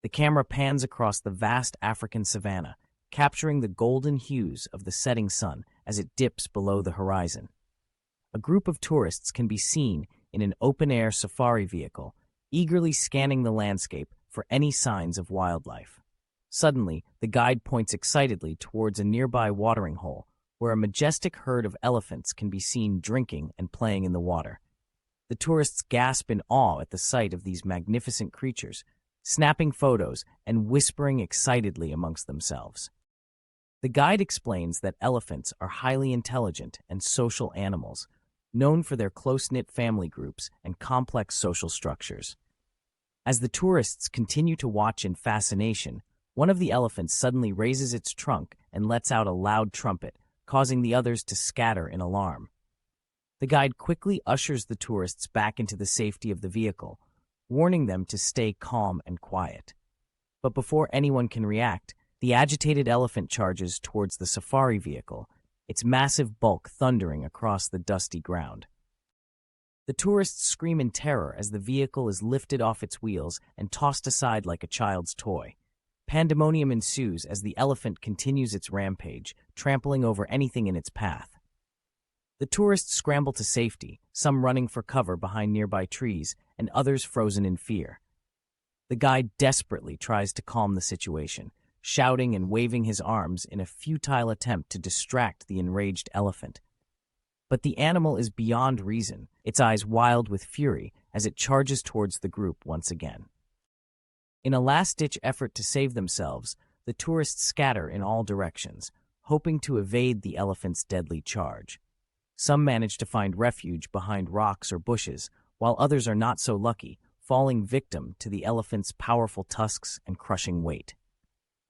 The camera pans across the vast African savanna, capturing the golden hues of the setting sun as it dips below the horizon. A group of tourists can be seen in an open-air safari vehicle, eagerly scanning the landscape for any signs of wildlife. Suddenly, the guide points excitedly towards a nearby watering hole, where a majestic herd of elephants can be seen drinking and playing in the water. The tourists gasp in awe at the sight of these magnificent creatures, snapping photos and whispering excitedly amongst themselves. The guide explains that elephants are highly intelligent and social animals, known for their close-knit family groups and complex social structures. As the tourists continue to watch in fascination, one of the elephants suddenly raises its trunk and lets out a loud trumpet, causing the others to scatter in alarm. The guide quickly ushers the tourists back into the safety of the vehicle, warning them to stay calm and quiet. But before anyone can react, the agitated elephant charges towards the safari vehicle, its massive bulk thundering across the dusty ground. The tourists scream in terror as the vehicle is lifted off its wheels and tossed aside like a child's toy. Pandemonium ensues as the elephant continues its rampage, trampling over anything in its path. The tourists scramble to safety, some running for cover behind nearby trees and others frozen in fear. The guide desperately tries to calm the situation, shouting and waving his arms in a futile attempt to distract the enraged elephant. But the animal is beyond reason, its eyes wild with fury as it charges towards the group once again. In a last-ditch effort to save themselves, the tourists scatter in all directions, hoping to evade the elephant's deadly charge. Some manage to find refuge behind rocks or bushes, while others are not so lucky, falling victim to the elephant's powerful tusks and crushing weight.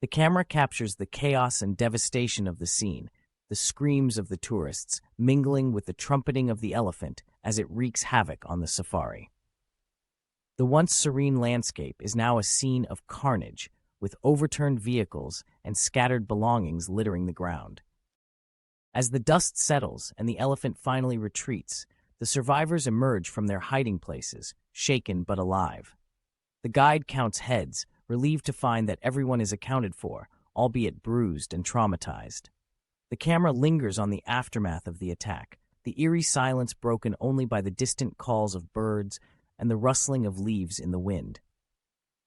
The camera captures the chaos and devastation of the scene, the screams of the tourists mingling with the trumpeting of the elephant as it wreaks havoc on the safari. The once serene landscape is now a scene of carnage, with overturned vehicles and scattered belongings littering the ground. As the dust settles and the elephant finally retreats, the survivors emerge from their hiding places, shaken but alive. The guide counts heads, relieved to find that everyone is accounted for, albeit bruised and traumatized. The camera lingers on the aftermath of the attack, the eerie silence broken only by the distant calls of birds and the rustling of leaves in the wind.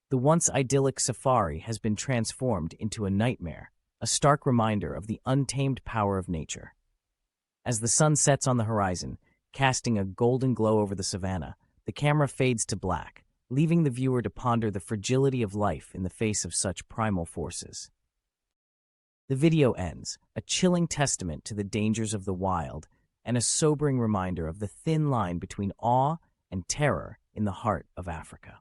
The once idyllic safari has been transformed into a nightmare, a stark reminder of the untamed power of nature. As the sun sets on the horizon, casting a golden glow over the savanna, the camera fades to black, leaving the viewer to ponder the fragility of life in the face of such primal forces. The video ends, a chilling testament to the dangers of the wild and a sobering reminder of the thin line between awe and terror in the heart of Africa.